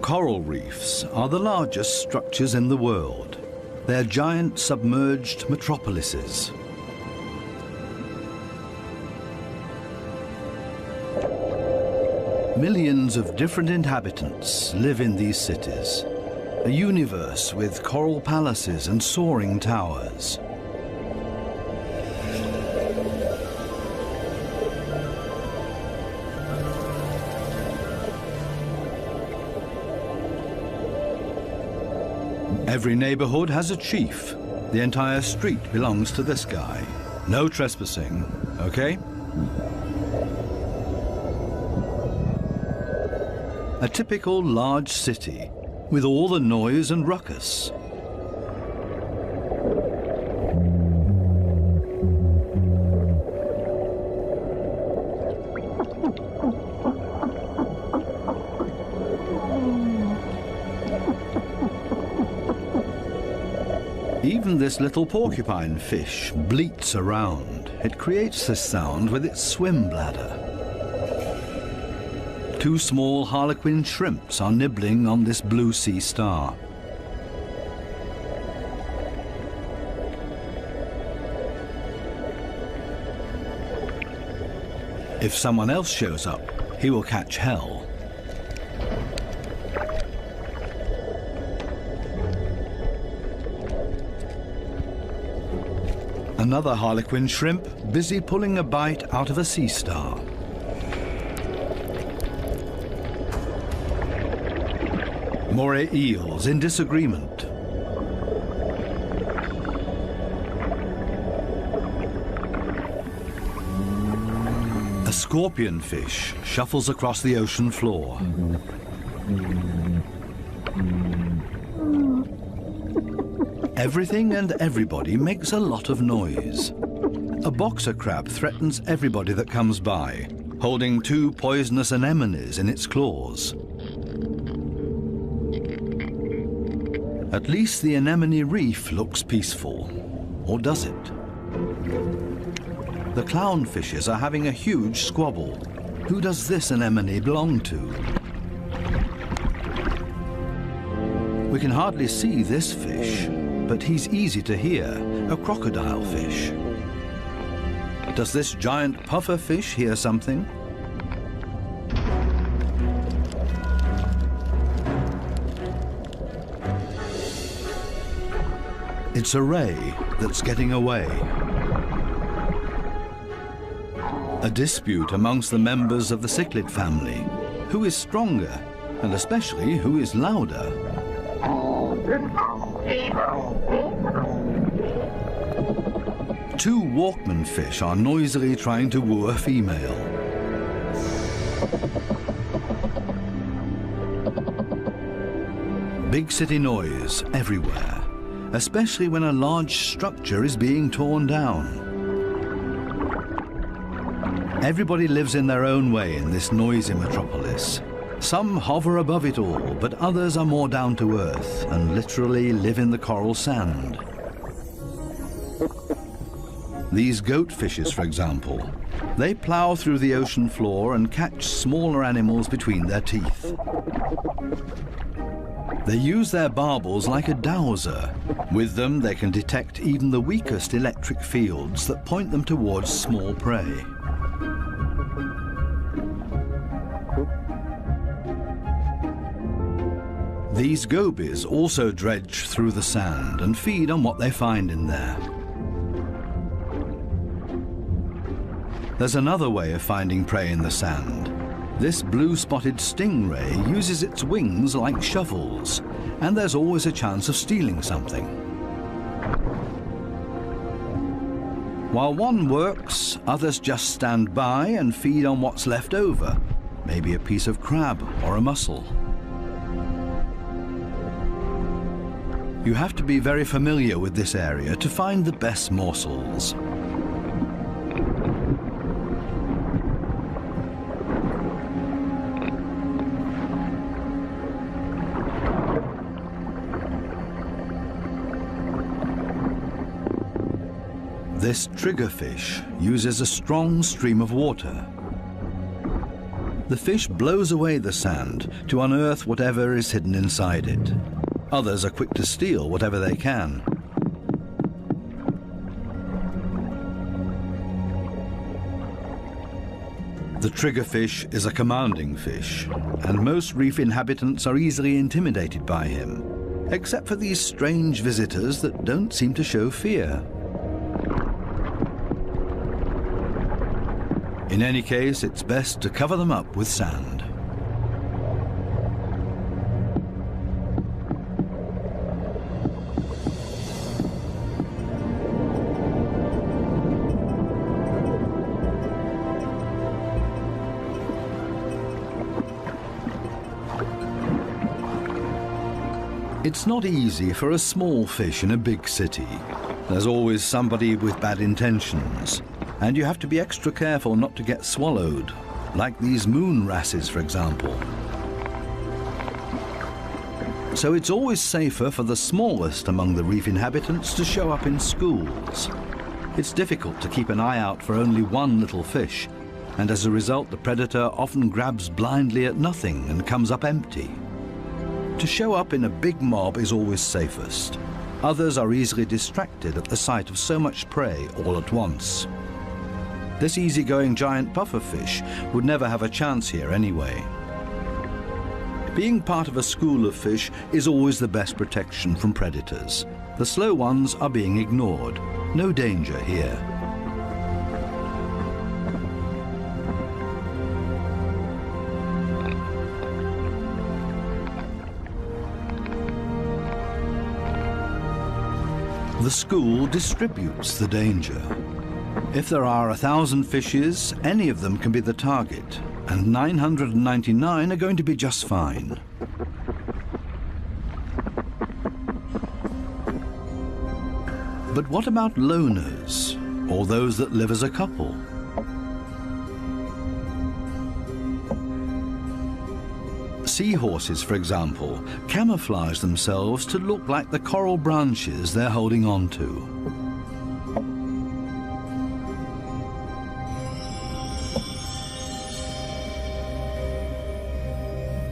Coral reefs are the largest structures in the world. They're giant submerged metropolises. Millions of different inhabitants live in these cities, a universe with coral palaces and soaring towers. Every neighborhood has a chief. The entire street belongs to this guy. No trespassing, okay? A typical large city with all the noise and ruckus. Even this little porcupine fish bleats around. It creates this sound with its swim bladder. Two small harlequin shrimps are nibbling on this blue sea star. If someone else shows up, he will catch hell. Another harlequin shrimp busy pulling a bite out of a sea star. Moray eels in disagreement. A scorpion fish shuffles across the ocean floor. Everything and everybody makes a lot of noise. A boxer crab threatens everybody that comes by, holding two poisonous anemones in its claws. At least the anemone reef looks peaceful. Or does it? The clownfishes are having a huge squabble. Who does this anemone belong to? We can hardly see this fish, but he's easy to hear, a crocodile fish. Does this giant puffer fish hear something? It's a ray that's getting away. A dispute amongst the members of the cichlid family. Who is stronger, and especially who is louder? Two Walkman fish are noisily trying to woo a female. Big city noise everywhere, especially when a large structure is being torn down. Everybody lives in their own way in this noisy metropolis. Some hover above it all, but others are more down to earth and literally live in the coral sand. These goat fishes, for example, they plow through the ocean floor and catch smaller animals between their teeth. They use their barbels like a dowser. With them, they can detect even the weakest electric fields that point them towards small prey. These gobies also dredge through the sand and feed on what they find in there. There's another way of finding prey in the sand. This blue-spotted stingray uses its wings like shovels, and there's always a chance of stealing something. While one works, others just stand by and feed on what's left over, maybe a piece of crab or a mussel. You have to be very familiar with this area to find the best morsels. This triggerfish uses a strong stream of water. The fish blows away the sand to unearth whatever is hidden inside it. Others are quick to steal whatever they can. The triggerfish is a commanding fish, and most reef inhabitants are easily intimidated by him, except for these strange visitors that don't seem to show fear. In any case, it's best to cover them up with sand. It's not easy for a small fish in a big city. There's always somebody with bad intentions, and you have to be extra careful not to get swallowed, like these moon wrasses, for example. So it's always safer for the smallest among the reef inhabitants to show up in schools. It's difficult to keep an eye out for only one little fish, and as a result the predator often grabs blindly at nothing and comes up empty. To show up in a big mob is always safest. Others are easily distracted at the sight of so much prey all at once. This easygoing giant pufferfish would never have a chance here anyway. Being part of a school of fish is always the best protection from predators. The slow ones are being ignored. No danger here. The school distributes the danger. If there are 1,000 fishes, any of them can be the target, and 999 are going to be just fine. But what about loners, or those that live as a couple? Seahorses, for example, camouflage themselves to look like the coral branches they're holding on to.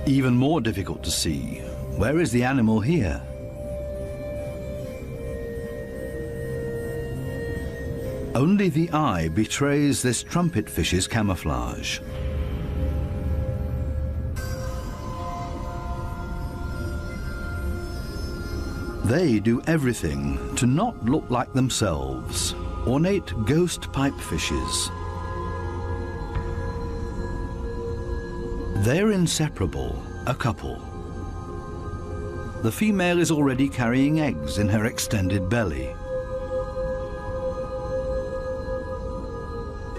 Even more difficult to see, where is the animal here? Only the eye betrays this trumpet fish's camouflage. They do everything to not look like themselves, ornate ghost pipefishes. They're inseparable, a couple. The female is already carrying eggs in her extended belly.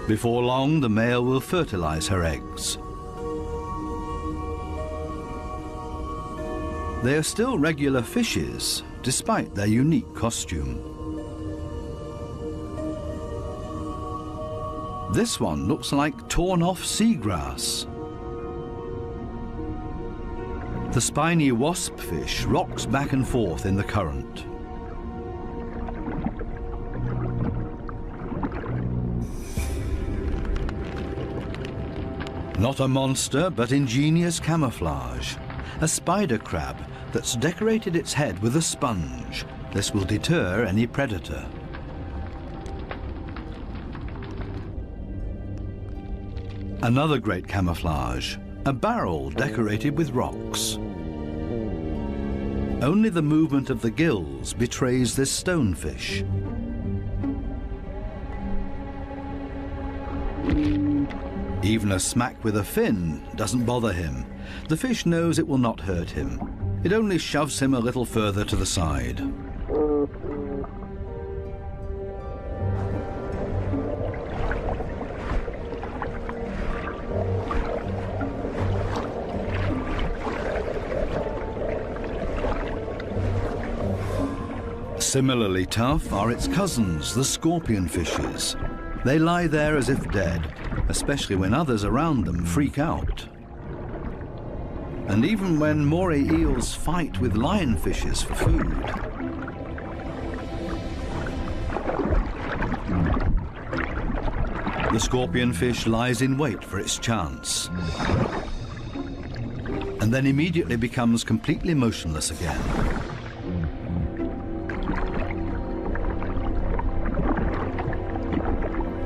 Before long, the male will fertilize her eggs. They are still regular fishes, despite their unique costume. This one looks like torn-off seagrass. The spiny wasp fish rocks back and forth in the current. Not a monster, but ingenious camouflage. A spider crab that's decorated its head with a sponge. This will deter any predator. Another great camouflage, a barrel decorated with rocks. Only the movement of the gills betrays this stonefish. Even a smack with a fin doesn't bother him. The fish knows it will not hurt him. It only shoves him a little further to the side. Similarly tough are its cousins, the scorpion fishes. They lie there as if dead, especially when others around them freak out. And even when moray eels fight with lionfishes for food. The scorpionfish lies in wait for its chance, and then immediately becomes completely motionless again.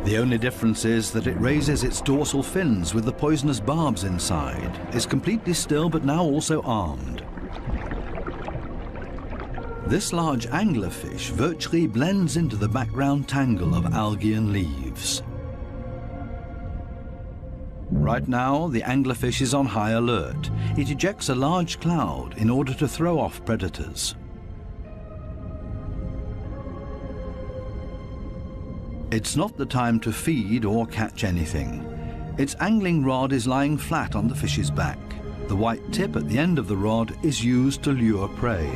The only difference is that it raises its dorsal fins with the poisonous barbs inside, is completely still but now also armed. This large anglerfish virtually blends into the background tangle of algae and leaves. Right now, the anglerfish is on high alert. It ejects a large cloud in order to throw off predators. It's not the time to feed or catch anything. Its angling rod is lying flat on the fish's back. The white tip at the end of the rod is used to lure prey.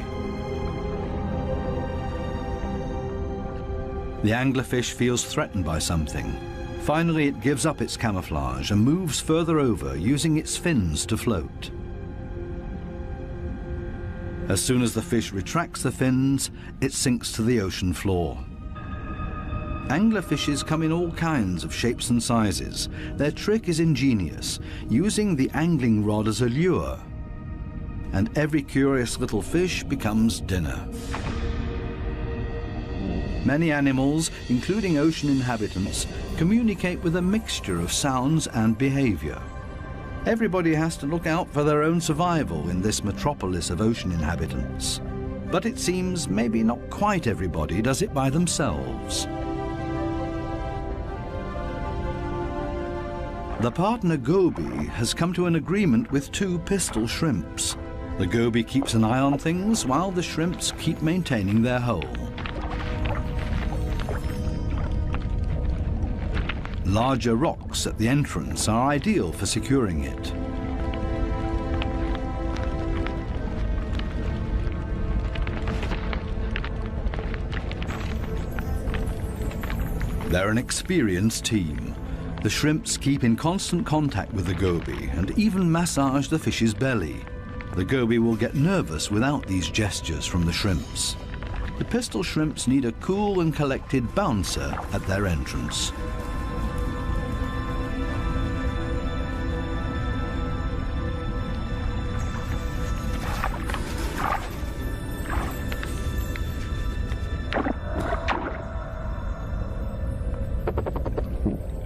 The anglerfish feels threatened by something. Finally, it gives up its camouflage and moves further over, using its fins to float. As soon as the fish retracts the fins, it sinks to the ocean floor. Anglerfishes come in all kinds of shapes and sizes. Their trick is ingenious, using the angling rod as a lure. And every curious little fish becomes dinner. Many animals, including ocean inhabitants, communicate with a mixture of sounds and behavior. Everybody has to look out for their own survival in this metropolis of ocean inhabitants. But it seems maybe not quite everybody does it by themselves. The partner goby has come to an agreement with two pistol shrimps. The goby keeps an eye on things while the shrimps keep maintaining their hole. Larger rocks at the entrance are ideal for securing it. They're an experienced team. The shrimps keep in constant contact with the goby and even massage the fish's belly. The goby will get nervous without these gestures from the shrimps. The pistol shrimps need a cool and collected bouncer at their entrance.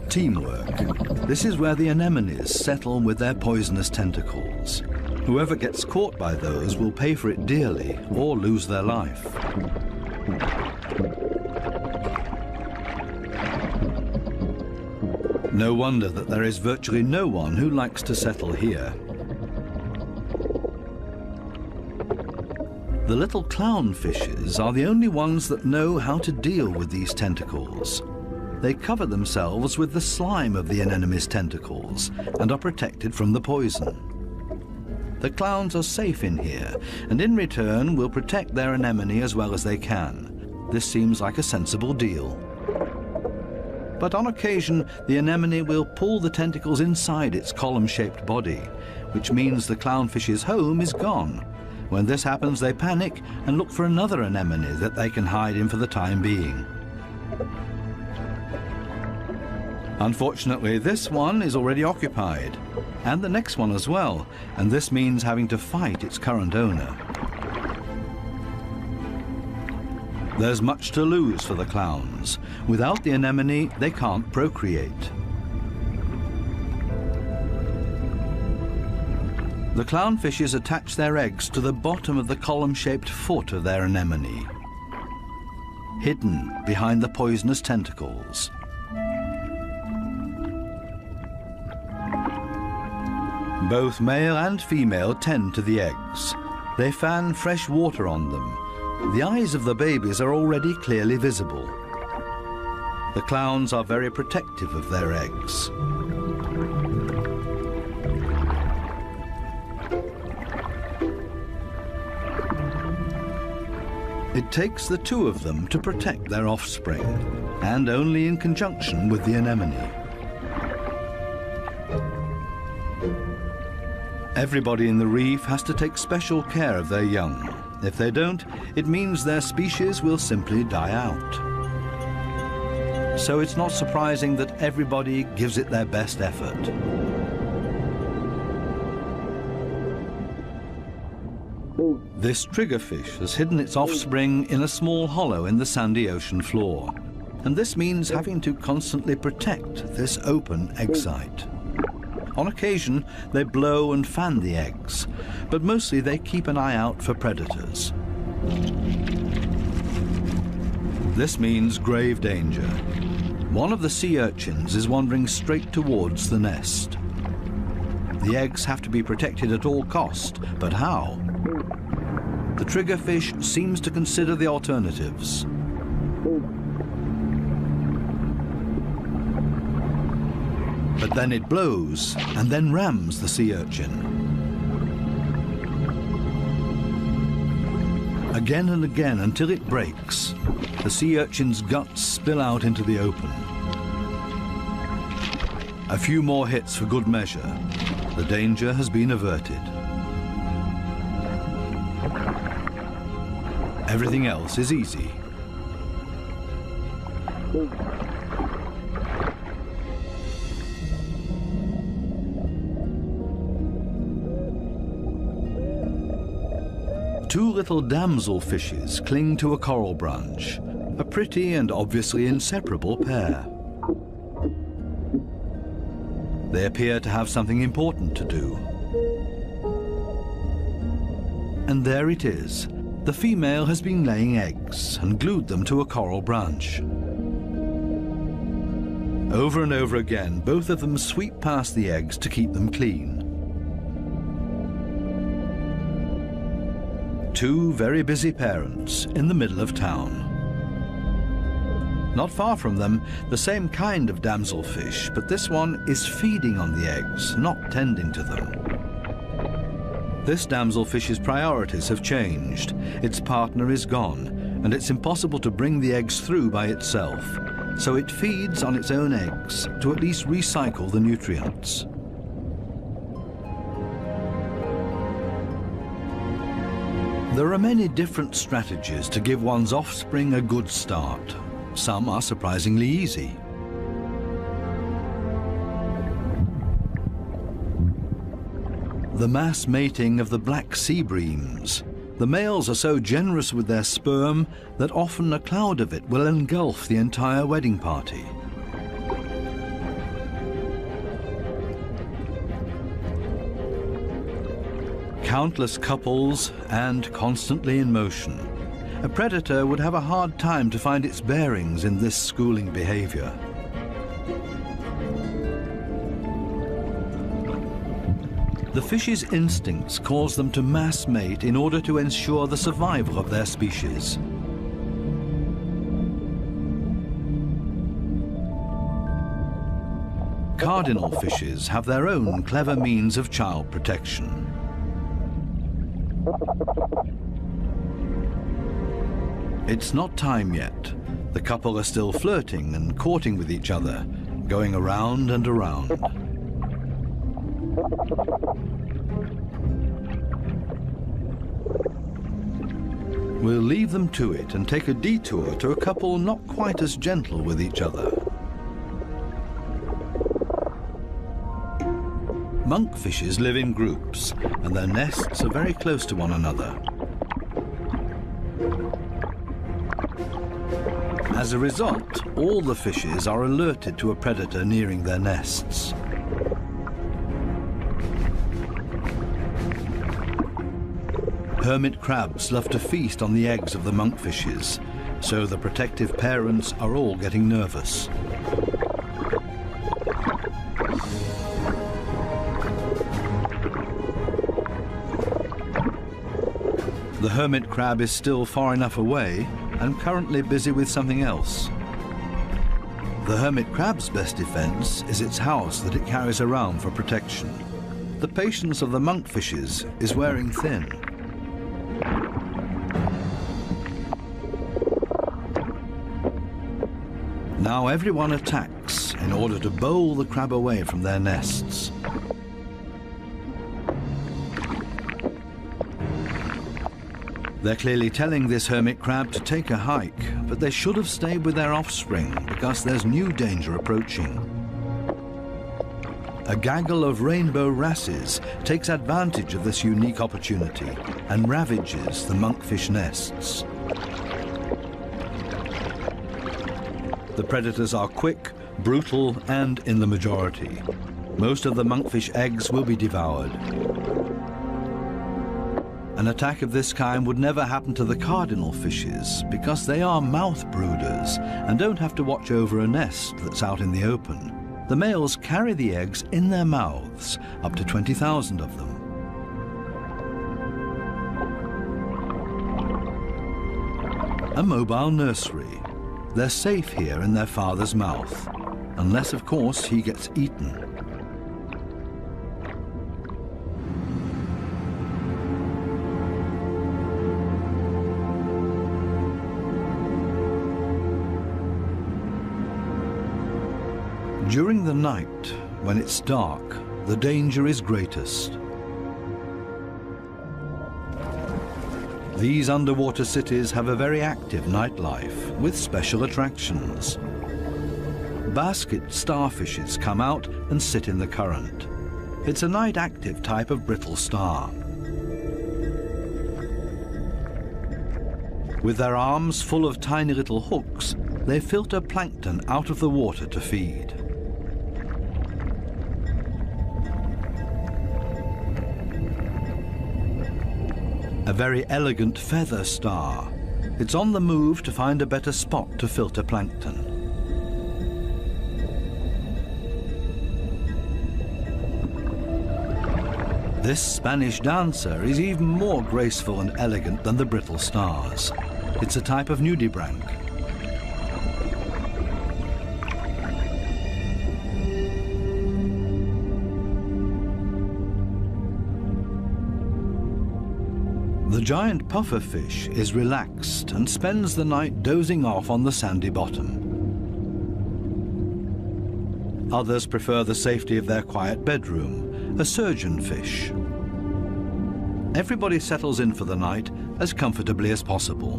Teamwork. This is where the anemones settle with their poisonous tentacles. Whoever gets caught by those will pay for it dearly or lose their life. No wonder that there is virtually no one who likes to settle here. The little clownfishes are the only ones that know how to deal with these tentacles. They cover themselves with the slime of the anemone's tentacles and are protected from the poison. The clowns are safe in here, and in return will protect their anemone as well as they can. This seems like a sensible deal. But on occasion, the anemone will pull the tentacles inside its column-shaped body, which means the clownfish's home is gone. When this happens, they panic and look for another anemone that they can hide in for the time being. Unfortunately, this one is already occupied, and the next one as well, and this means having to fight its current owner. There's much to lose for the clowns. Without the anemone, they can't procreate. The clownfishes attach their eggs to the bottom of the column-shaped foot of their anemone, hidden behind the poisonous tentacles. Both male and female tend to the eggs. They fan fresh water on them. The eyes of the babies are already clearly visible. The clowns are very protective of their eggs. It takes the two of them to protect their offspring, and only in conjunction with the anemone. Everybody in the reef has to take special care of their young. If they don't, it means their species will simply die out. so it's not surprising that everybody gives it their best effort. This triggerfish has hidden its offspring in a small hollow in the sandy ocean floor, and this means having to constantly protect this open egg site. On occasion, they blow and fan the eggs, but mostly they keep an eye out for predators. This means grave danger. One of the sea urchins is wandering straight towards the nest. The eggs have to be protected at all cost, but how? The triggerfish seems to consider the alternatives. But then it blows and then rams the sea urchin. Again and again until it breaks, the sea urchin's guts spill out into the open. A few more hits for good measure. The danger has been averted. Everything else is easy. Two little damselfishes cling to a coral branch, a pretty and obviously inseparable pair. They appear to have something important to do. And there it is. The female has been laying eggs and glued them to a coral branch. Over and over again, both of them sweep past the eggs to keep them clean. Two very busy parents in the middle of town. Not far from them, the same kind of damselfish, but this one is feeding on the eggs, not tending to them. This damselfish's priorities have changed. Its partner is gone, and it's impossible to bring the eggs through by itself, so it feeds on its own eggs to at least recycle the nutrients. There are many different strategies to give one's offspring a good start. Some are surprisingly easy. The mass mating of the black sea breams. The males are so generous with their sperm that often a cloud of it will engulf the entire wedding party. Countless couples and constantly in motion. A predator would have a hard time to find its bearings in this schooling behavior. The fish's instincts cause them to mass mate in order to ensure the survival of their species. Cardinal fishes have their own clever means of child protection. It's not time yet. The couple are still flirting and courting with each other, going around and around. We'll leave them to it and take a detour to a couple not quite as gentle with each other. Monkfishes live in groups, and their nests are very close to one another. As a result, all the fishes are alerted to a predator nearing their nests. Hermit crabs love to feast on the eggs of the monkfishes, so the protective parents are all getting nervous. The hermit crab is still far enough away and currently busy with something else. The hermit crab's best defense is its house that it carries around for protection. The patience of the monkfishes is wearing thin. Now everyone attacks in order to bowl the crab away from their nests. They're clearly telling this hermit crab to take a hike, but they should have stayed with their offspring because there's new danger approaching. A gaggle of rainbow wrasses takes advantage of this unique opportunity and ravages the monkfish nests. The predators are quick, brutal, and in the majority. Most of the monkfish eggs will be devoured. An attack of this kind would never happen to the cardinal fishes because they are mouth brooders and don't have to watch over a nest that's out in the open. The males carry the eggs in their mouths, up to 20,000 of them. A mobile nursery. They're safe here in their father's mouth, unless, of course, he gets eaten. During the night, when it's dark, the danger is greatest. These underwater cities have a very active nightlife with special attractions. Basket starfishes come out and sit in the current. It's a night-active type of brittle star. With their arms full of tiny little hooks, they filter plankton out of the water to feed. A very elegant feather star. It's on the move to find a better spot to filter plankton. This Spanish dancer is even more graceful and elegant than the brittle stars. It's a type of nudibranch. The giant pufferfish is relaxed and spends the night dozing off on the sandy bottom. Others prefer the safety of their quiet bedroom, a surgeonfish. Everybody settles in for the night as comfortably as possible.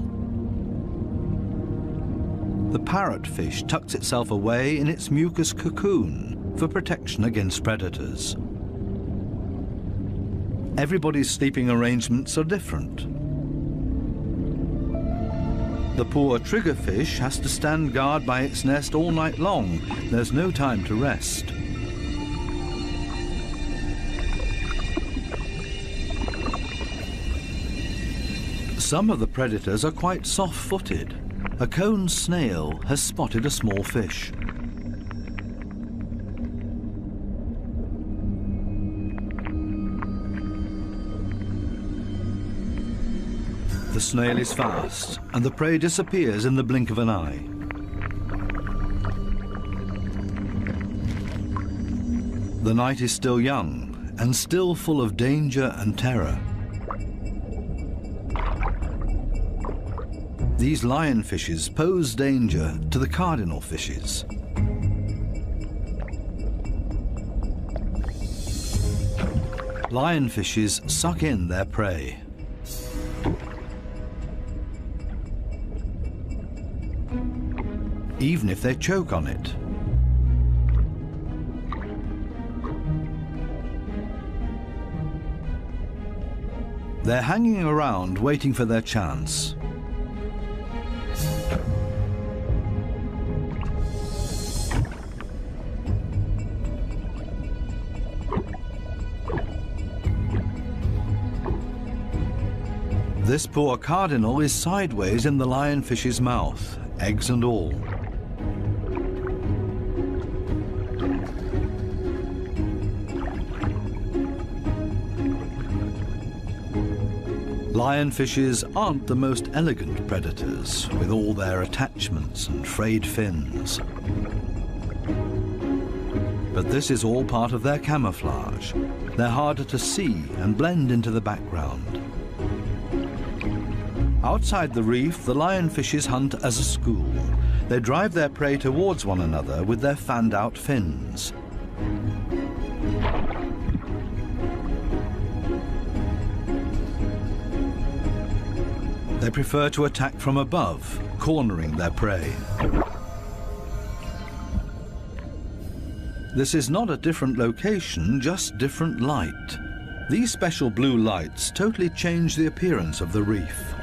The parrotfish tucks itself away in its mucus cocoon for protection against predators. Everybody's sleeping arrangements are different. The poor triggerfish has to stand guard by its nest all night long. There's no time to rest. Some of the predators are quite soft-footed. A cone snail has spotted a small fish. The snail is fast, and the prey disappears in the blink of an eye. The night is still young, and still full of danger and terror. These lionfishes pose danger to the cardinal fishes. Lionfishes suck in their prey. Even if they choke on it. They're hanging around waiting for their chance. This poor cardinal is sideways in the lionfish's mouth, eggs and all. Lionfishes aren't the most elegant predators, with all their attachments and frayed fins. But this is all part of their camouflage. They're harder to see and blend into the background. Outside the reef, the lionfishes hunt as a school. They drive their prey towards one another with their fanned-out fins. They prefer to attack from above, cornering their prey. This is not a different location, just different light. These special blue lights totally change the appearance of the reef.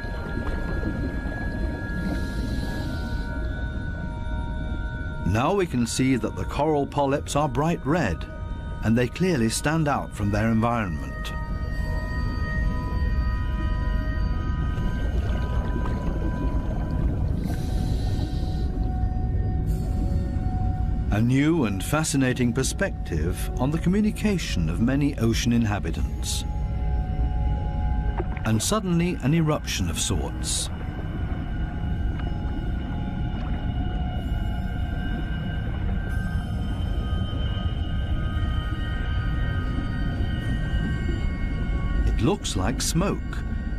Now we can see that the coral polyps are bright red, and they clearly stand out from their environment. A new and fascinating perspective on the communication of many ocean inhabitants. And suddenly an eruption of sorts. It looks like smoke,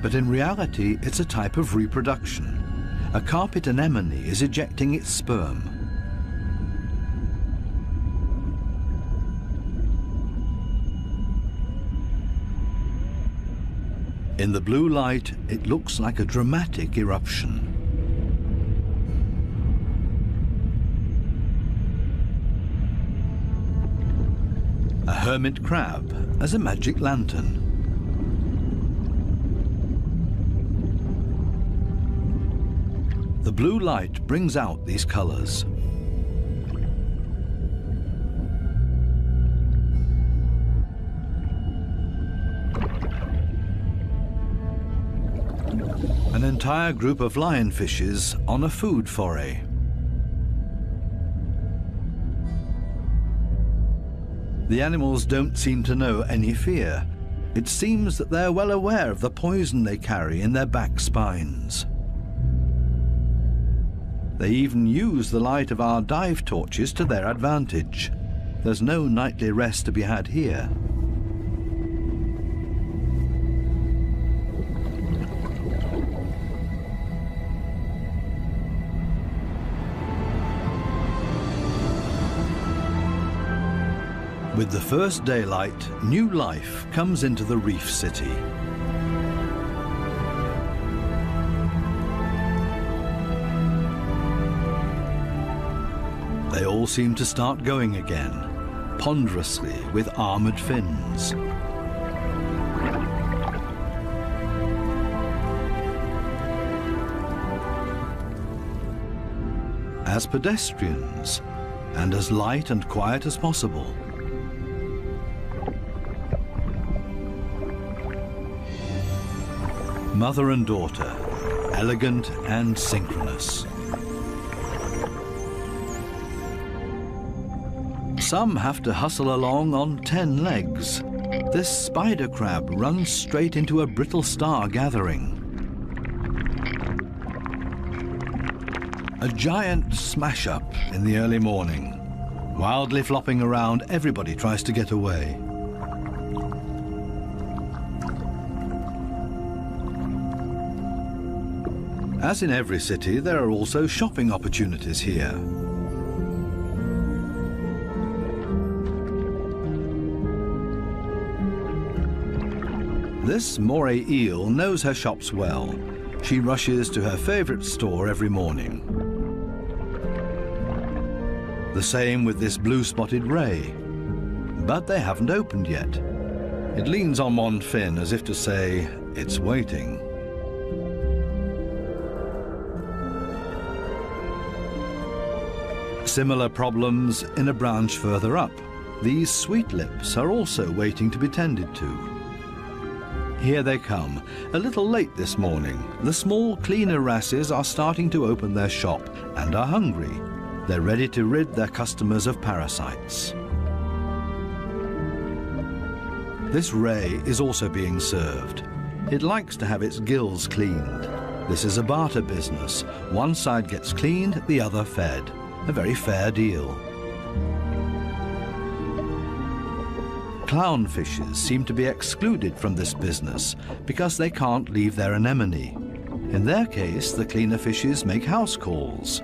but in reality it's a type of reproduction. A carpet anemone is ejecting its sperm. In the blue light, it looks like a dramatic eruption. A hermit crab as a magic lantern. The blue light brings out these colors. An entire group of lionfishes on a food foray. The animals don't seem to know any fear. It seems that they're well aware of the poison they carry in their back spines. They even use the light of our dive torches to their advantage. There's no nightly rest to be had here. With the first daylight, new life comes into the reef city. They all seem to start going again, ponderously with armored fins. As pedestrians, and as light and quiet as possible. Mother and daughter, elegant and synchronous. Some have to hustle along on 10 legs. This spider crab runs straight into a brittle star gathering. A giant smash-up in the early morning. Wildly flopping around, everybody tries to get away. As in every city, there are also shopping opportunities here. This moray eel knows her shops well. She rushes to her favorite store every morning. The same with this blue-spotted ray. But they haven't opened yet. It leans on one fin as if to say, it's waiting. Similar problems in a branch further up. These sweet lips are also waiting to be tended to. Here they come, a little late this morning. The small cleaner wrasses are starting to open their shop and are hungry. They're ready to rid their customers of parasites. This ray is also being served. It likes to have its gills cleaned. This is a barter business. One side gets cleaned, the other fed. A very fair deal. Clownfishes seem to be excluded from this business because they can't leave their anemone. In their case, the cleaner fishes make house calls.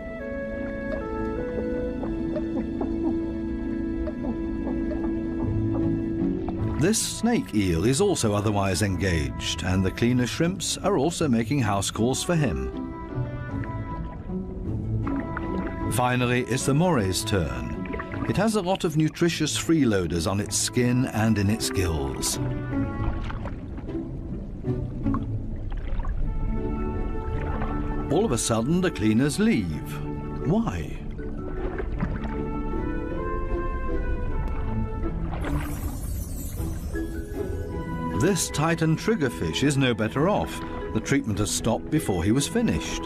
This snake eel is also otherwise engaged, and the cleaner shrimps are also making house calls for him. Finally, it's the moray's turn. It has a lot of nutritious freeloaders on its skin and in its gills. All of a sudden, the cleaners leave. Why? This Titan triggerfish is no better off. The treatment has stopped before he was finished.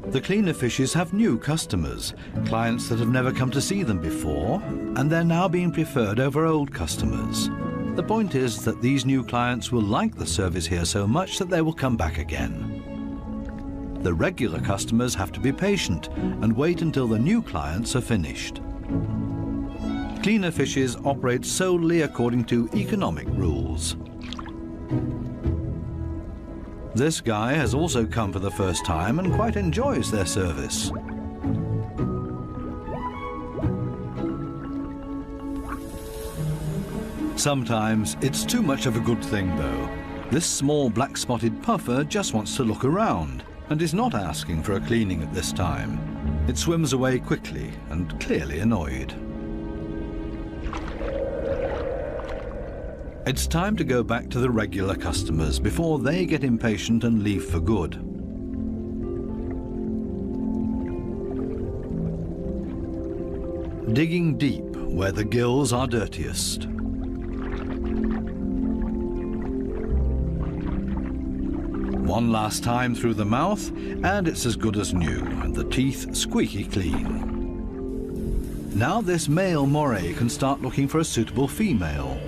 The cleaner fishes have new customers, clients that have never come to see them before, and they're now being preferred over old customers. The point is that these new clients will like the service here so much that they will come back again. The regular customers have to be patient and wait until the new clients are finished. Cleaner fishes operate solely according to economic rules. This guy has also come for the first time and quite enjoys their service. Sometimes it's too much of a good thing, though. This small black-spotted puffer just wants to look around and is not asking for a cleaning at this time. It swims away quickly and clearly annoyed. It's time to go back to the regular customers before they get impatient and leave for good. Digging deep where the gills are dirtiest. One last time through the mouth, and it's as good as new, and the teeth squeaky clean. Now this male moray can start looking for a suitable female.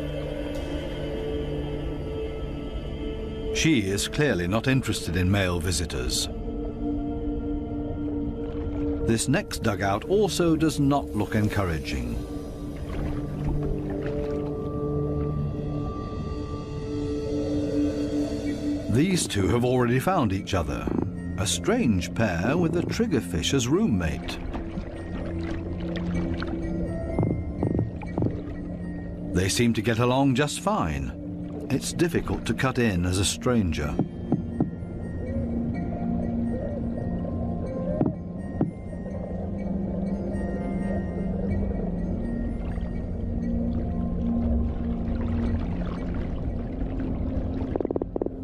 She is clearly not interested in male visitors. This next dugout also does not look encouraging. These two have already found each other. A strange pair with a triggerfish as roommate. They seem to get along just fine. It's difficult to cut in as a stranger.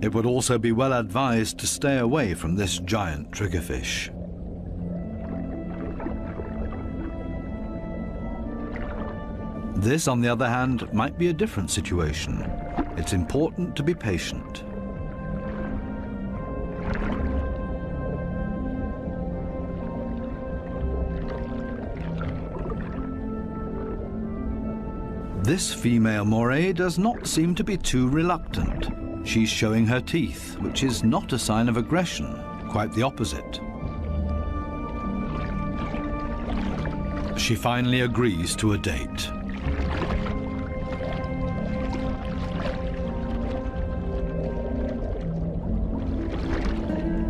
It would also be well advised to stay away from this giant triggerfish. This, on the other hand, might be a different situation. It's important to be patient. This female moray does not seem to be too reluctant. She's showing her teeth, which is not a sign of aggression, quite the opposite. She finally agrees to a date.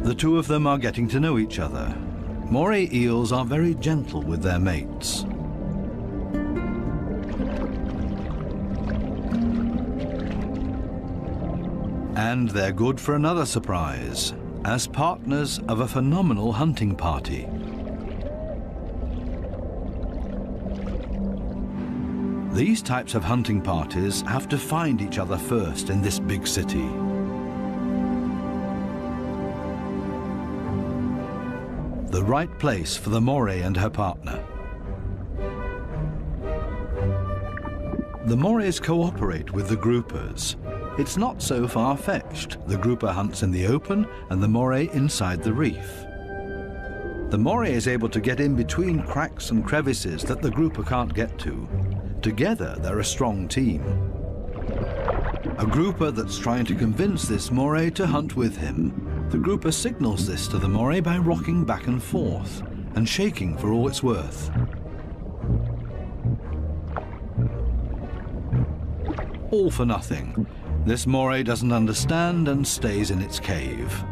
The two of them are getting to know each other. Moray eels are very gentle with their mates. And they're good for another surprise, as partners of a phenomenal hunting party. These types of hunting parties have to find each other first in this big city. The right place for the moray and her partner. The morays cooperate with the groupers. It's not so far-fetched. The grouper hunts in the open and the moray inside the reef. The moray is able to get in between cracks and crevices that the grouper can't get to. Together, they're a strong team. A grouper that's trying to convince this moray to hunt with him. The grouper signals this to the moray by rocking back and forth and shaking for all it's worth. All for nothing. This moray doesn't understand and stays in its cave.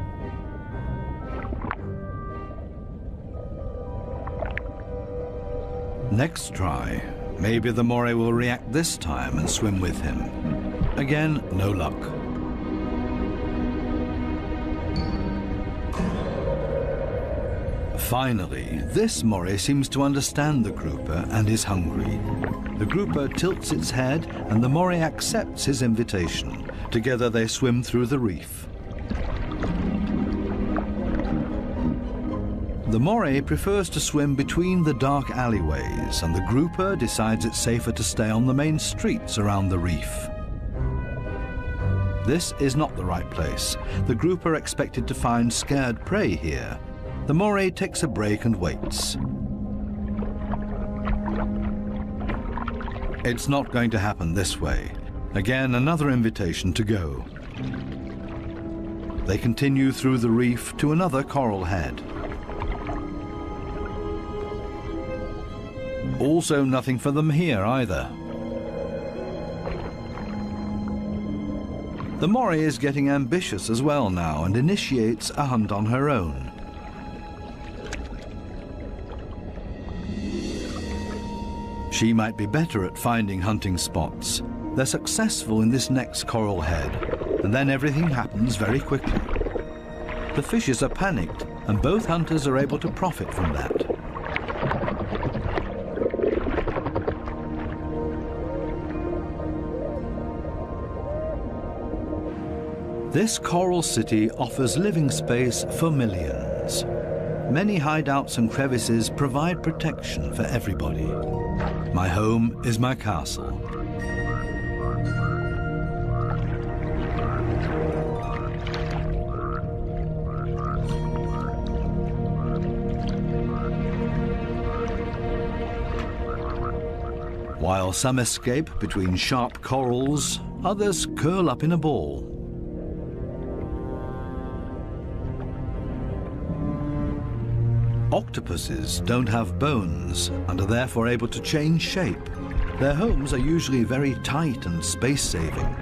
Next try. Maybe the moray will react this time and swim with him. Again, no luck. Finally, this moray seems to understand the grouper and is hungry. The grouper tilts its head and the moray accepts his invitation. Together they swim through the reef. The moray prefers to swim between the dark alleyways, and the grouper decides it's safer to stay on the main streets around the reef. This is not the right place. The grouper expected to find scared prey here. The moray takes a break and waits. It's not going to happen this way. Again, another invitation to go. They continue through the reef to another coral head. Also nothing for them here either. The moray is getting ambitious as well now and initiates a hunt on her own. She might be better at finding hunting spots. They're successful in this next coral head, and then everything happens very quickly. The fishes are panicked, and both hunters are able to profit from that. This coral city offers living space for millions. Many hideouts and crevices provide protection for everybody. My home is my castle. While some escape between sharp corals, others curl up in a ball. Octopuses don't have bones and are therefore able to change shape. Their homes are usually very tight and space-saving.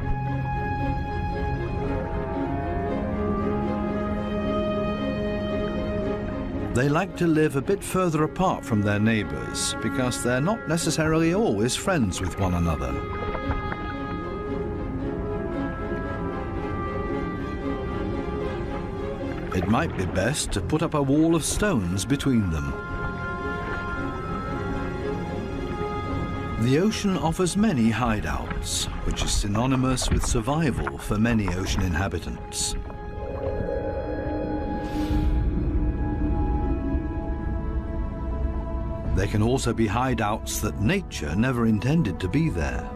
They like to live a bit further apart from their neighbors because they're not necessarily always friends with one another. It might be best to put up a wall of stones between them. The ocean offers many hideouts, which is synonymous with survival for many ocean inhabitants. There can also be hideouts that nature never intended to be there.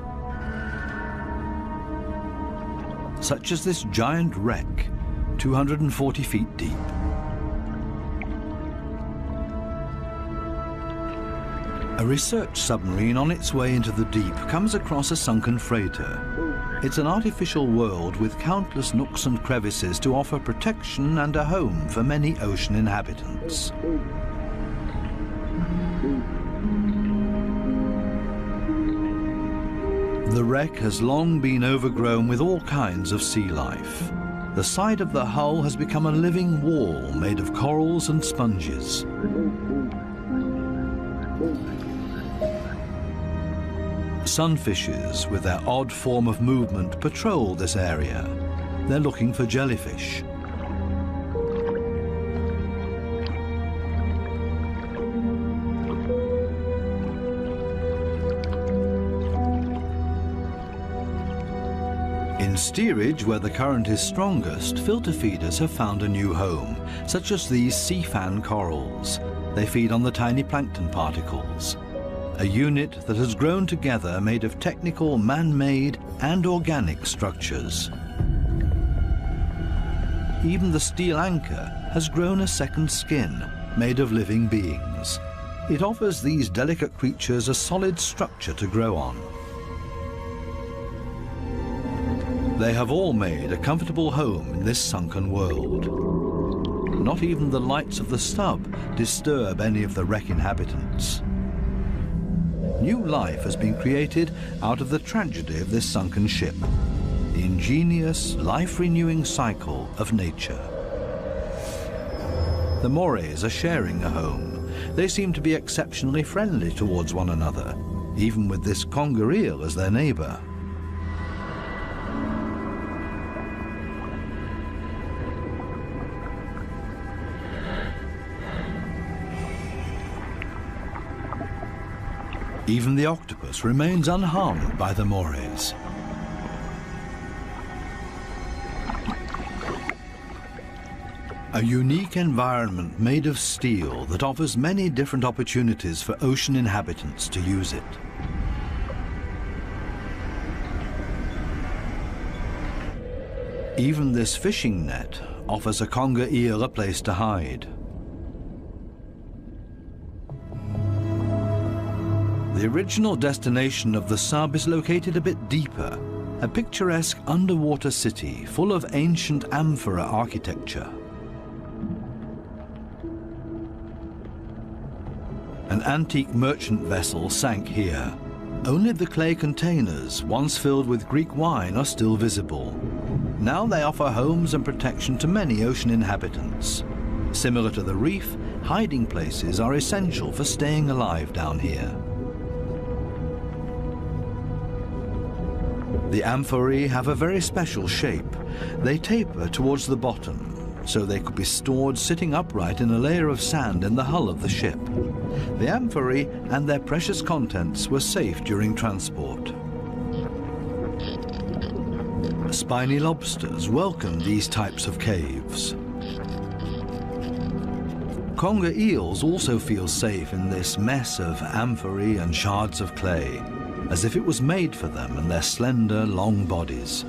Such as this giant wreck, 240 feet deep. A research submarine on its way into the deep comes across a sunken freighter. It's an artificial world with countless nooks and crevices to offer protection and a home for many ocean inhabitants. The wreck has long been overgrown with all kinds of sea life. The side of the hull has become a living wall made of corals and sponges. Sunfishes, with their odd form of movement, patrol this area. They're looking for jellyfish. In steerage, where the current is strongest, filter feeders have found a new home, such as these sea fan corals. They feed on the tiny plankton particles, a unit that has grown together made of technical, man-made and organic structures. Even the steel anchor has grown a second skin, made of living beings. It offers these delicate creatures a solid structure to grow on. They have all made a comfortable home in this sunken world. Not even the lights of the stub disturb any of the wreck inhabitants. New life has been created out of the tragedy of this sunken ship, the ingenious, life-renewing cycle of nature. The morays are sharing a home. They seem to be exceptionally friendly towards one another. even with this conger eel as their neighbour. Even the octopus remains unharmed by the mores. A unique environment made of steel that offers many different opportunities for ocean inhabitants to use it. Even this fishing net offers a conger eel a place to hide. The original destination of the sub is located a bit deeper, a picturesque underwater city full of ancient amphora architecture. An antique merchant vessel sank here. Only the clay containers, once filled with Greek wine, are still visible. Now they offer homes and protection to many ocean inhabitants. Similar to the reef, hiding places are essential for staying alive down here. The amphorae have a very special shape. They taper towards the bottom, so they could be stored sitting upright in a layer of sand in the hull of the ship. The amphorae and their precious contents were safe during transport. Spiny lobsters welcome these types of caves. Conger eels also feel safe in this mess of amphorae and shards of clay, as if it was made for them and their slender, long bodies.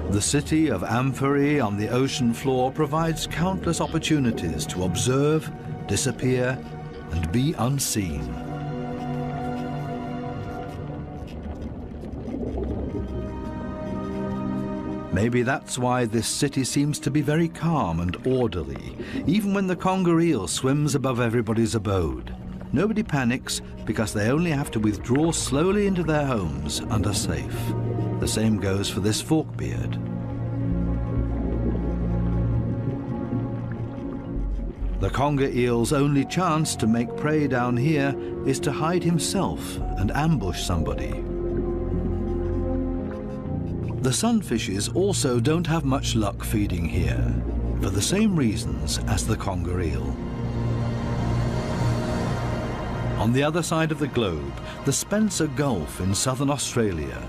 The city of amphorae on the ocean floor provides countless opportunities to observe, disappear, and be unseen. Maybe that's why this city seems to be very calm and orderly, even when the conger eel swims above everybody's abode. Nobody panics because they only have to withdraw slowly into their homes and are safe. The same goes for this forkbeard. The conger eel's only chance to make prey down here is to hide himself and ambush somebody. The sunfishes also don't have much luck feeding here, for the same reasons as the conger eel. On the other side of the globe, the Spencer Gulf in southern Australia.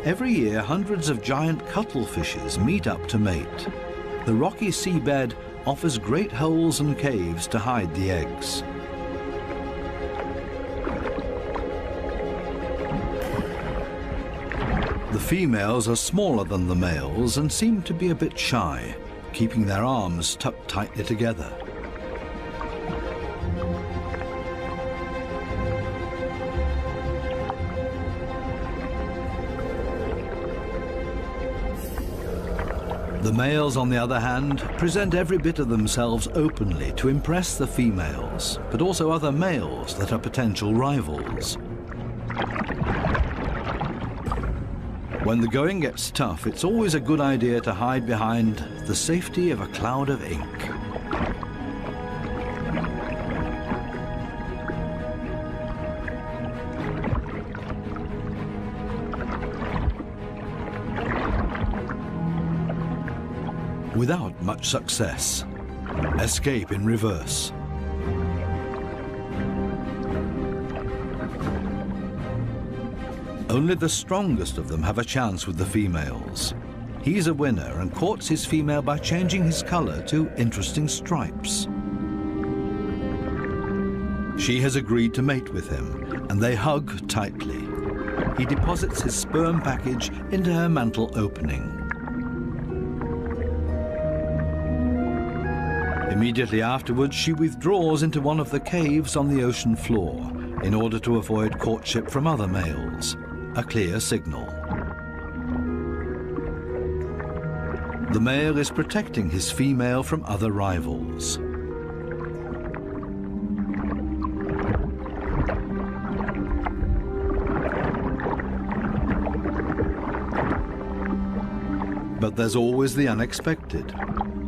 Every year, hundreds of giant cuttlefishes meet up to mate. The rocky seabed offers great holes and caves to hide the eggs. The females are smaller than the males and seem to be a bit shy, keeping their arms tucked tightly together. The males, on the other hand, present every bit of themselves openly to impress the females, but also other males that are potential rivals. When the going gets tough, it's always a good idea to hide behind the safety of a cloud of ink. Without much success. Escape in reverse. Only the strongest of them have a chance with the females. He's a winner and courts his female by changing his color to interesting stripes. She has agreed to mate with him, and they hug tightly. He deposits his sperm package into her mantle opening. Immediately afterwards, she withdraws into one of the caves on the ocean floor in order to avoid courtship from other males. A clear signal. The male is protecting his female from other rivals. But there's always the unexpected.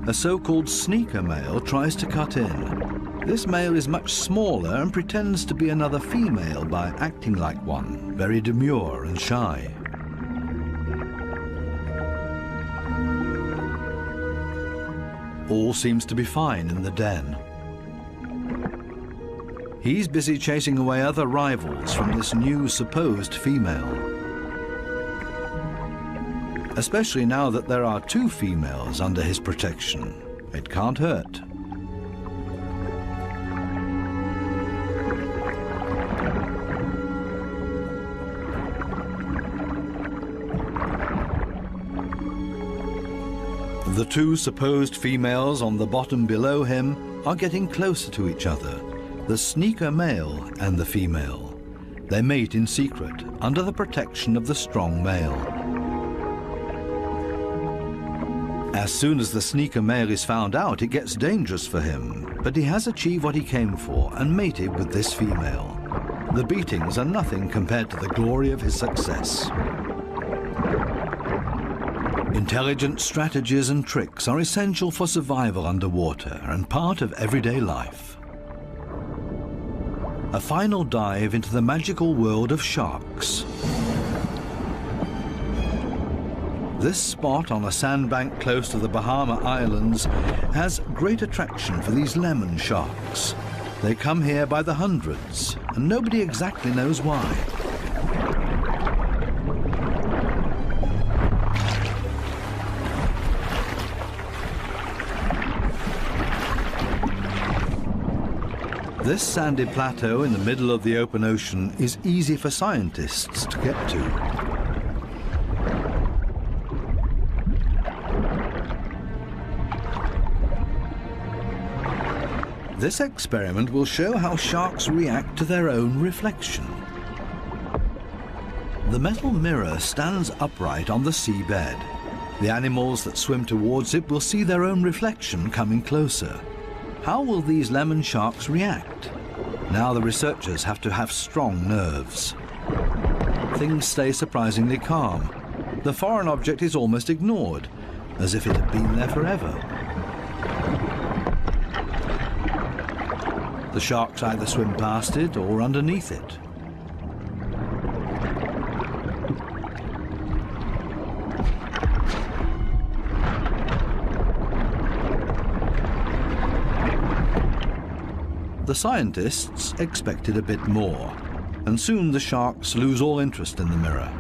a so-called sneaker male tries to cut in. This male is much smaller and pretends to be another female by acting like one, very demure and shy. All seems to be fine in the den. He's busy chasing away other rivals from this new supposed female. Especially now that there are two females under his protection. It can't hurt. The two supposed females on the bottom below him are getting closer to each other, the sneaker male and the female. They mate in secret, under the protection of the strong male. As soon as the sneaker male is found out, it gets dangerous for him, but he has achieved what he came for and mated with this female. The beatings are nothing compared to the glory of his success. Intelligent strategies and tricks are essential for survival underwater and part of everyday life. A final dive into the magical world of sharks. This spot on a sandbank close to the Bahama Islands has great attraction for these lemon sharks. They come here by the hundreds, and nobody exactly knows why. This sandy plateau in the middle of the open ocean is easy for scientists to get to. This experiment will show how sharks react to their own reflection. The metal mirror stands upright on the seabed. The animals that swim towards it will see their own reflection coming closer. How will these lemon sharks react? Now the researchers have to have strong nerves. Things stay surprisingly calm. The foreign object is almost ignored, as if it had been there forever. The sharks either swim past it or underneath it. The scientists expected a bit more, and soon the sharks lose all interest in the mirror.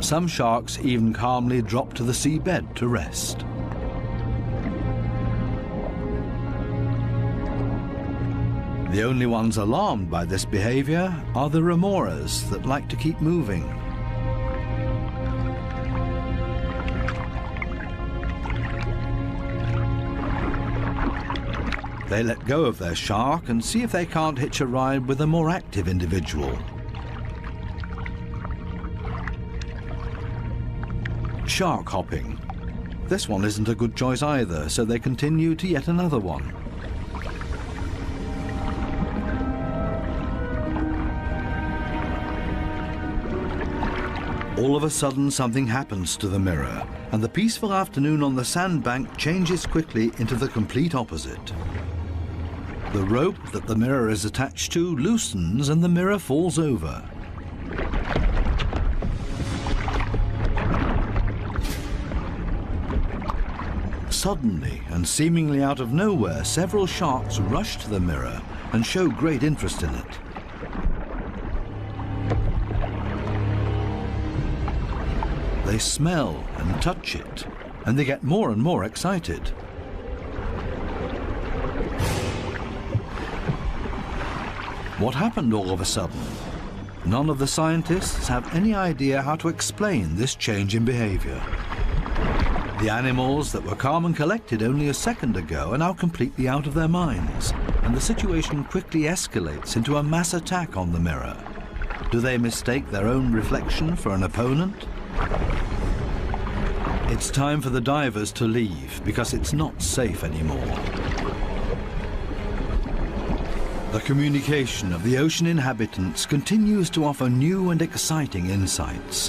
Some sharks even calmly drop to the seabed to rest. The only ones alarmed by this behavior are the remoras that like to keep moving. They let go of their shark and see if they can't hitch a ride with a more active individual. Shark hopping. This one isn't a good choice either, so they continue to yet another one. All of a sudden, something happens to the mirror, and the peaceful afternoon on the sandbank changes quickly into the complete opposite. The rope that the mirror is attached to loosens and the mirror falls over. Suddenly, and seemingly out of nowhere, several sharks rush to the mirror and show great interest in it. They smell and touch it, and they get more and more excited. What happened all of a sudden? None of the scientists have any idea how to explain this change in behavior. The animals that were calm and collected only a second ago are now completely out of their minds, and the situation quickly escalates into a mass attack on the mirror. Do they mistake their own reflection for an opponent? It's time for the divers to leave because it's not safe anymore. The communication of the ocean inhabitants continues to offer new and exciting insights.